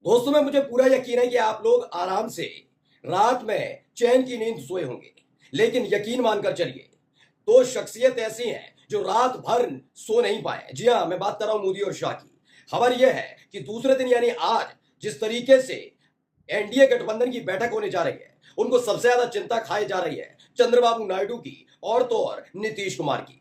दोस्तों में मुझे पूरा यकीन है कि आप लोग आराम से रात में चैन की नींद सोए होंगे। लेकिन यकीन मानकर चलिए, दो शख्सियत ऐसी हैं जो रात भर सो नहीं पाए। जी हाँ, मैं बात कर रहा हूं मोदी और शाह की। खबर यह है कि दूसरे दिन यानी आज जिस तरीके से एनडीए गठबंधन की बैठक होने जा रही है, उनको सबसे ज्यादा चिंता खाई जा रही है चंद्रबाबू नायडू की और तो और नीतीश कुमार की।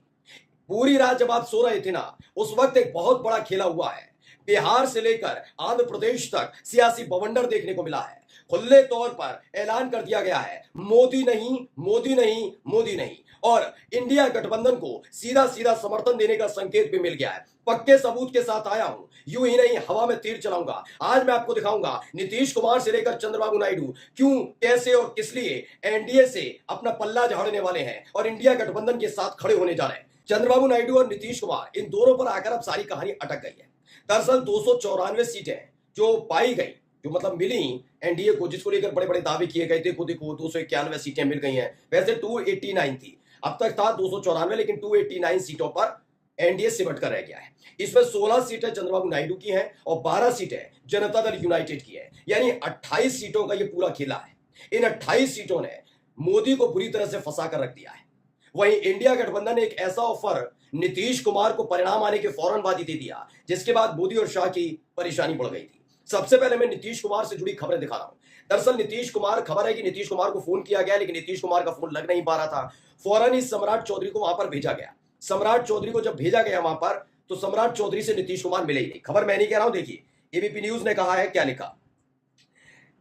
पूरी रात जब आप सो रहे थे ना, उस वक्त एक बहुत बड़ा खेला हुआ है। बिहार से लेकर आंध्र प्रदेश तक सियासी बवंडर देखने को मिला है। खुले तौर पर ऐलान कर दिया गया है, मोदी नहीं, मोदी नहीं, मोदी नहीं। और इंडिया गठबंधन को सीधा सीधा समर्थन देने का संकेत भी मिल गया है। पक्के सबूत के साथ आया हूं, यूं ही नहीं हवा में तीर चलाऊंगा। आज मैं आपको दिखाऊंगा नीतीश कुमार से लेकर चंद्रबाबू नायडू क्यों, कैसे और किस लिए एनडीए से अपना पल्ला झाड़ने वाले हैं और इंडिया गठबंधन के साथ खड़े होने जा रहे हैं। चंद्रबाबू नायडू और नीतीश कुमार, इन दोनों पर आकर अब सारी कहानी अटक गई है। दरअसल 294 सीटें जो पाई गई, जो मतलब मिली एनडीए को, जिसको लेकर बड़े बड़े दावे किए गए थे, खुद को 291 सीटें मिल गई हैं। वैसे 289 थी, अब तक था 294, लेकिन 289 सीटों पर एनडीए सिमट कर रह गया है। इसमें 16 सीटें चंद्रबाबू नायडू की हैं और 12 सीटें जनता दल यूनाइटेड की है। यानी 28 सीटों का यह पूरा खेला है। इन 28 सीटों ने मोदी को बुरी तरह से फंसा कर रख दिया है। वहीं इंडिया गठबंधन ने एक ऐसा ऑफर नीतीश कुमार को परिणाम आने के फौरन बाद ही दे दिया, जिसके बाद मोदी और शाह की परेशानी बढ़ गई थी। सबसे पहले मैं नीतीश कुमार से जुड़ी खबरें दिखा रहा हूं। दरअसल नीतीश कुमार, खबर है कि नीतीश कुमार को फोन किया गया, लेकिन नीतीश कुमार का फोन लग नहीं पा रहा था। फौरन ही सम्राट चौधरी को वहां पर भेजा गया। सम्राट चौधरी को जब भेजा गया वहां पर, तो सम्राट चौधरी से नीतीश कुमार मिले ही नहीं। खबर मैं नहीं कह रहा हूं, देखिए एबीपी न्यूज ने कहा है, क्या लिखा।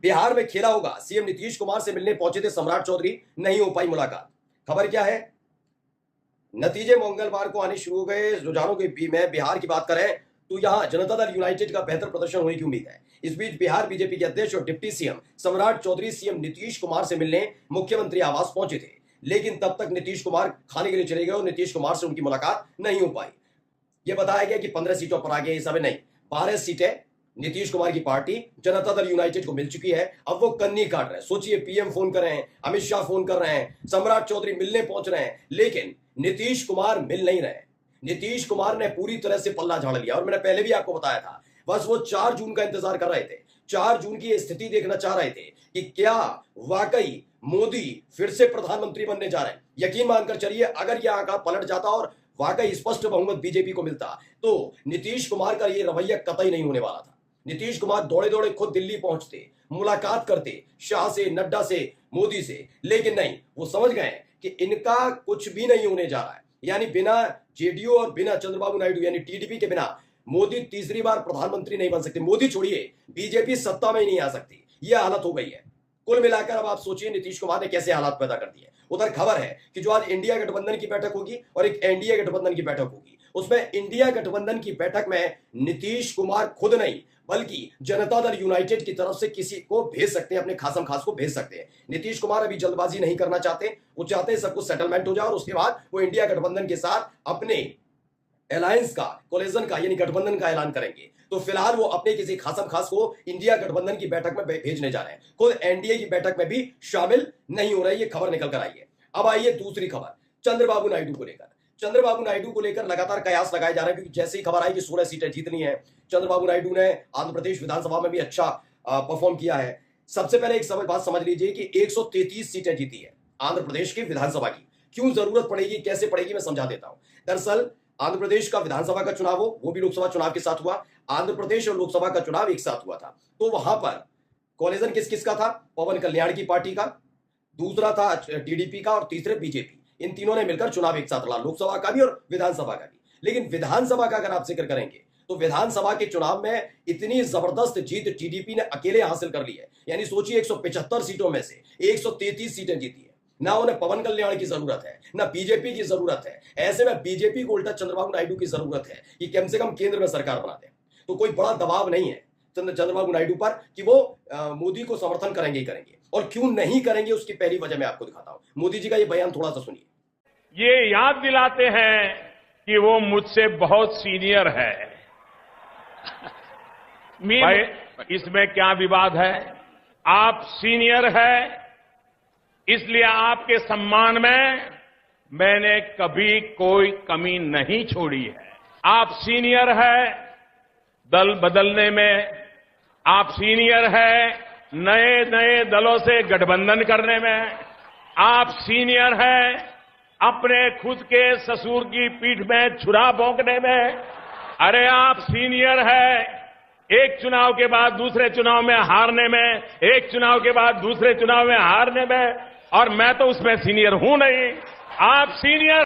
बिहार में खेला होगा, सीएम नीतीश कुमार से मिलने पहुंचे थे सम्राट चौधरी, नहीं हो पाई मुलाकात। खबर क्या है, नतीजे मंगलवार को आने शुरू हो गए रुझानों के में। बिहार की बात करें तो यहां जनता दल यूनाइटेड का बेहतर प्रदर्शन होने की उम्मीद है। इस बीच बिहार बीजेपी के अध्यक्ष और डिप्टी सीएम सम्राट चौधरी सीएम नीतीश कुमार से मिलने मुख्यमंत्री आवास पहुंचे थे, लेकिन तब तक नीतीश कुमार खाने के लिए चले गए और नीतीश कुमार से उनकी मुलाकात नहीं हो पाई। यह बताया गया कि 15 सीटों पर आ गए, इस समय नहीं, 12 सीटें नीतीश कुमार की पार्टी जनता दल यूनाइटेड को मिल चुकी है। अब वो कन्नी काट रहे हैं। सोचिए, पीएम फोन कर रहे हैं, अमित शाह फोन कर रहे हैं, सम्राट चौधरी मिलने पहुंच रहे हैं, लेकिन नीतीश कुमार मिल नहीं रहे। नीतीश कुमार ने पूरी तरह से पल्ला झाड़ लिया। और मैंने पहले भी आपको बताया था, बस वो 4 जून का इंतजार कर रहे थे। 4 जून की स्थिति देखना चाह रहे थे कि क्या वाकई मोदी फिर से प्रधानमंत्री बनने जा रहे हैं। यकीन मानकर चलिए, अगर यह आंकड़ा पलट जाता और वाकई स्पष्ट बहुमत बीजेपी को मिलता, तो नीतीश कुमार का यह रवैया कतई नहीं होने वाला था। नीतीश कुमार दौड़े दौड़े खुद दिल्ली पहुंचते, मुलाकात करते शाह से, नड्डा से, मोदी से, लेकिन नहीं, वो समझ गए कि इनका कुछ भी नहीं होने जा रहा है। यानी बिना जेडीयू और बिना चंद्रबाबू नायडू यानी टीडीपी के बिना मोदी तीसरी बार प्रधानमंत्री नहीं बन सकते। मोदी छोड़िए, बीजेपी सत्ता में ही नहीं आ सकती। यह हालत हो गई है। कुल मिलाकर अब आप सोचिए नीतीश कुमार ने कैसे हालात पैदा कर दिए। उधर खबर है कि जो आज इंडिया गठबंधन की बैठक होगी और एक एनडीए गठबंधन की बैठक होगी, उसमें इंडिया गठबंधन की बैठक में नीतीश कुमार खुद नहीं, बल्कि जनता दल यूनाइटेड की तरफ से किसी को भेज सकते हैं, अपने खासम खास को भेज सकते हैं। नीतीश कुमार अभी जल्दबाजी नहीं करना चाहते। वो चाहते हैं सब कुछ सेटलमेंट हो जाए और उसके बाद वो इंडिया गठबंधन के साथ अपने अलायंस का, कोलिजन का यानी गठबंधन का ऐलान करेंगे। तो फिलहाल वो अपने किसी खासम खास को इंडिया गठबंधन की बैठक में भेजने जा रहे हैं, खुद एनडीए की बैठक में भी शामिल नहीं हो रहे। ये खबर निकल कर आई है। अब आइए दूसरी खबर, चंद्रबाबू नायडू को लेकर। चंद्रबाबू नायडू को लेकर लगातार कयास लगाए जा रहे हैं, क्योंकि जैसे ही खबर आई कि 16 सीटें जीतनी है। चंद्रबाबू नायडू ने आंध्र प्रदेश विधानसभा में भी अच्छा परफॉर्म किया है। सबसे पहले एक बात समझ लीजिए कि 133 सीटें जीती है आंध्र प्रदेश की विधानसभा की। क्यों जरूरत पड़ेगी, कैसे पड़ेगी, मैं समझा देता हूं। दरअसल आंध्र प्रदेश का विधानसभा का चुनाव हो, वो भी लोकसभा चुनाव के साथ हुआ। आंध्र प्रदेश और लोकसभा का चुनाव एक साथ हुआ था। तो वहां पर कॉलेजन किस किस का था? पवन कल्याण की पार्टी का, दूसरा था टीडीपी का और तीसरे बीजेपी। इन तीनों ने मिलकर चुनाव एक साथ लड़ा, लोकसभा का भी और विधानसभा का भी। लेकिन विधानसभा का अगर आप जिक्र करेंगे तो विधानसभा के चुनाव में इतनी जबरदस्त जीत टीडीपी ने अकेले हासिल कर ली है। यानी सोचिए, 175 सीटों में से 133 सीटें जीती है। ना उन्हें पवन कल्याण की जरूरत है, ना बीजेपी की जरूरत है। ऐसे में बीजेपी को उल्टा चंद्रबाबू नायडू की जरूरत है कि कम से कम केंद्र में सरकार बना दे। तो कोई बड़ा दबाव नहीं है चंद्रबाबू नायडू पर कि वो मोदी को समर्थन करेंगे ही करेंगे। और क्यों नहीं करेंगे, उसकी पहली वजह मैं आपको दिखाता हूं। मोदी जी का ये बयान थोड़ा सा सुनिए। ये याद दिलाते हैं कि वो मुझसे बहुत सीनियर है। भाई, इसमें क्या विवाद है? आप सीनियर है, इसलिए आपके सम्मान में मैंने कभी कोई कमी नहीं छोड़ी है। आप सीनियर है, दल बदलने में आप सीनियर है नए नए दलों से गठबंधन करने में, आप सीनियर है अपने खुद के ससुर की पीठ में छुरा भोंकने में, अरे आप सीनियर है एक चुनाव के बाद दूसरे चुनाव में हारने में, एक चुनाव के बाद दूसरे चुनाव में हारने में, और मैं तो उसमें सीनियर हूं नहीं, आप सीनियर।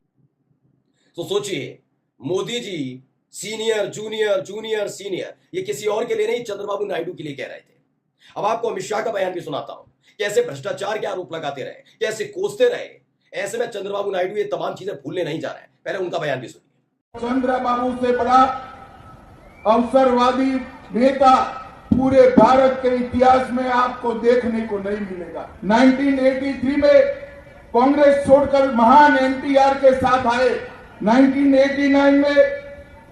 तो सोचिए, Modi ji senior junior junior senior ये किसी और के लिए नहीं, चंद्रबाबू नायडू के लिए कह रहे थे। अब आपको अमित शाह का बयान भी सुनाता हूं, कैसे भ्रष्टाचार के आरोप लगाते रहे, कैसे कोसते रहे। ऐसे में चंद्रबाबू नायडू ये तमाम चीजें भूलने नहीं जा रहे हैं। पहले उनका बयान भी सुनिए। चंद्रबाबू से बड़ा अवसरवादी नेता पूरे भारत के इतिहास में आपको देखने को नहीं मिलेगा। 1983 में कांग्रेस छोड़कर महान एनटीआर के साथ आए। 1989 में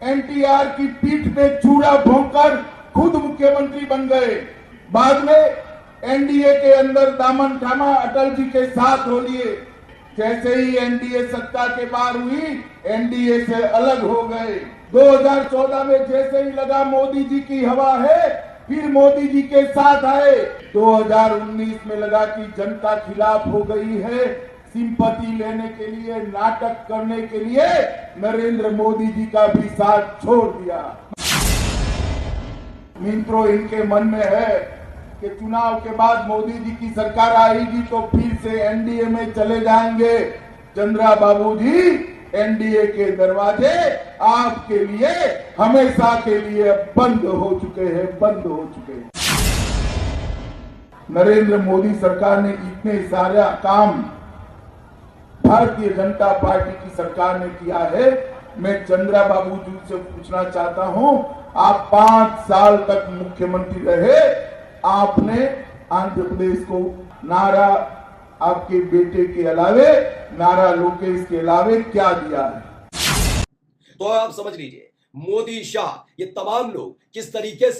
एनटीआर की पीठ पे चूड़ा भोंककर खुद मुख्यमंत्री बन गए। बाद में एनडीए के अंदर दामन थामा अटल जी के साथ हो लिए। जैसे ही एनडीए सत्ता के बाहर हुई, एनडीए से अलग हो गए। 2014 में जैसे ही लगा मोदी जी की हवा है, फिर मोदी जी के साथ आए। 2019 में लगा कि जनता खिलाफ हो गई है, सिंपैथी लेने के लिए, नाटक करने के लिए नरेंद्र मोदी जी का भी साथ छोड़ दिया। मित्रों, इनके मन में है कि चुनाव के बाद मोदी जी की सरकार आएगी तो फिर से एनडीए में चले जाएंगे। चंद्रबाबू जी, एनडीए के दरवाजे आपके लिए हमेशा के लिए बंद हो चुके हैं, बंद हो चुके हैं। नरेंद्र मोदी सरकार ने इतने सारे काम भारतीय जनता पार्टी की सरकार ने किया है। मैं चंद्रबाबू जी से पूछना चाहता हूं, आप 5 साल तक मुख्यमंत्री रहे, आपने आंध्र प्रदेश को नारा आपके बेटे के अलावे, नारा लोकेश के अलावे क्या दिया है? तो आप समझ लीजिए, मोदी शाह ये तमाम लोग किस तरीके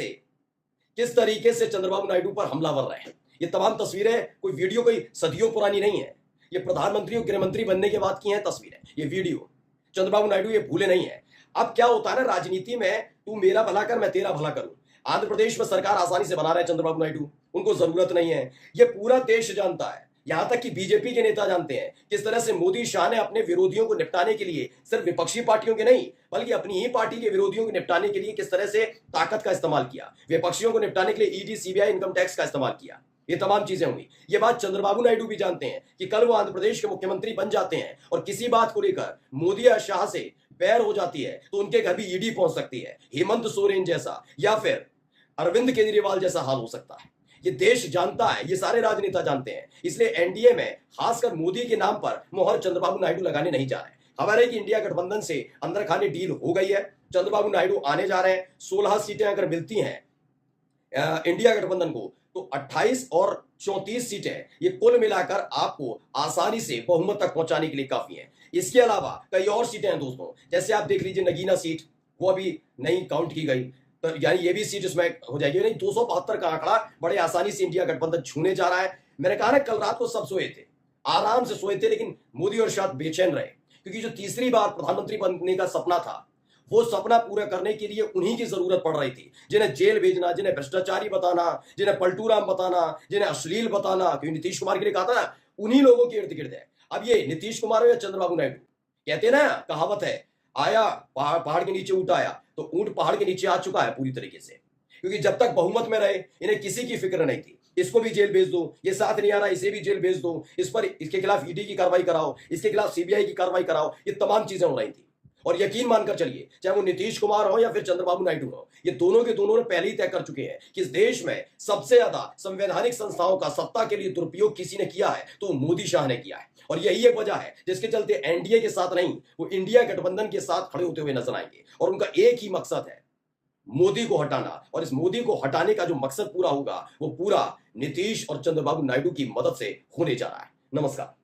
से चंद्रबाबू नायडू पर हमलावर रहे हैं। ये तमाम तस्वीरें कोई वीडियो कोई सदियों पुरानी नहीं है। ये प्रधानमंत्री और गृहमंत्री बनने के बाद की हैं तस्वीरें, ये वीडियो। चंद्रबाबू नायडू ये भूले नहीं है। अब क्या होता है ना, राजनीति में तू मेरा भला कर, मैं तेरा भला करूं। आंध्र प्रदेश में सरकार आसानी से बना रहे हैं चंद्रबाबू नायडू, उनको जरूरत नहीं है। ये पूरा देश जानता है, यहां तक कि बीजेपी के नेता जानते हैं किस तरह से मोदी शाह ने अपने विरोधियों को निपटाने के लिए, सिर्फ विपक्षी पार्टियों के नहीं बल्कि अपनी ही पार्टी के विरोधियों को निपटाने के लिए किस तरह से ताकत का इस्तेमाल किया, विपक्षियों को निपटाने के लिए ईडी, सीबीआई, इनकम टैक्स का इस्तेमाल किया। ये तमाम चीजें होंगी। ये बात चंद्रबाबू नायडू भी जानते हैं कि कल वो आंध्र प्रदेश के मुख्यमंत्री बन जाते हैं और किसी बात को लेकर मोदी या शाह से बैर हो जाती है तो उनके घर भी ईडी पहुंच सकती है, हेमंत सोरेन जैसा या फिर अरविंद केजरीवाल जैसा हाल हो सकता है। ये देश जानता है, ये सारे राजनेता जानते हैं। इसलिए एनडीए में खासकर मोदी के नाम पर मोहर चंद्रबाबू नायडू लगाने नहीं जा रहे। खबर है कि इंडिया गठबंधन से अंदर खाने डील हो गई है, चंद्रबाबू नायडू आने जा रहे हैं। 16 सीटें अगर मिलती हैं इंडिया गठबंधन को तो 28 और 34 सीटें ये कुल मिलाकर आपको आसानी से बहुमत तक पहुंचाने के लिए काफी हैं। इसके अलावा कई और सीटें हैं दोस्तों, जैसे आप देख लीजिए नगीना सीट, वो अभी नहीं काउंट की गई, तो यानी ये भी सीट इसमें हो जाएगी। नहीं, 272 का आंकड़ा बड़े आसानी से इंडिया गठबंधन छूने जा रहा है। मैंने कहा ना, कल रात को सब सोए थे, आराम से सोए थे, लेकिन मोदी और शाह बेचैन रहे, क्योंकि जो तीसरी बार प्रधानमंत्री बनने का सपना था, वो सपना पूरा करने के लिए उन्हीं की जरूरत पड़ रही थी, जिन्हें जेल भेजना, जिन्हें भ्रष्टाचारी बताना, जिन्हें पलटूराम बताना, जिन्हें अश्लील बताना, क्योंकि नीतीश कुमार के लिए कहा था ना, उन्हीं लोगों के इर्द गिर्द है। अब ये नीतीश कुमार हो या चंद्रबाबू नायडू, कहते हैं ना, कहावत है, आया पहाड़ के नीचे ऊंट आया, तो ऊंट पहाड़ के नीचे आ चुका है पूरी तरीके से। क्योंकि जब तक बहुमत में रहे इन्हें किसी की फिक्र नहीं थी, इसको भी जेल भेज दो, ये साथ नहीं आ रहा इसे भी जेल भेज दो, इस पर इसके खिलाफ ईडी की कार्रवाई कराओ, इसके खिलाफ सीबीआई की कार्रवाई कराओ, ये तमाम चीजें हो रही थी। और यकीन मानकर चलिए, चाहे वो नीतीश कुमार हो या फिर चंद्रबाबू नायडू हो, ये दोनों के दोनों ने पहले ही तय कर चुके हैं कि इस देश में सबसे ज्यादा संवैधानिक संस्थाओं का सत्ता के लिए दुरुपयोग किसी ने किया है तो मोदी शाह ने किया है। और यही एक वजह है जिसके चलते एनडीए के साथ नहीं, वो इंडिया गठबंधन के साथ खड़े होते हुए नजर आएंगे। और उनका एक ही मकसद है, मोदी को हटाना। और इस मोदी को हटाने का जो मकसद पूरा होगा, वो पूरा नीतीश और चंद्रबाबू नायडू की मदद से होने जा रहा है। नमस्कार।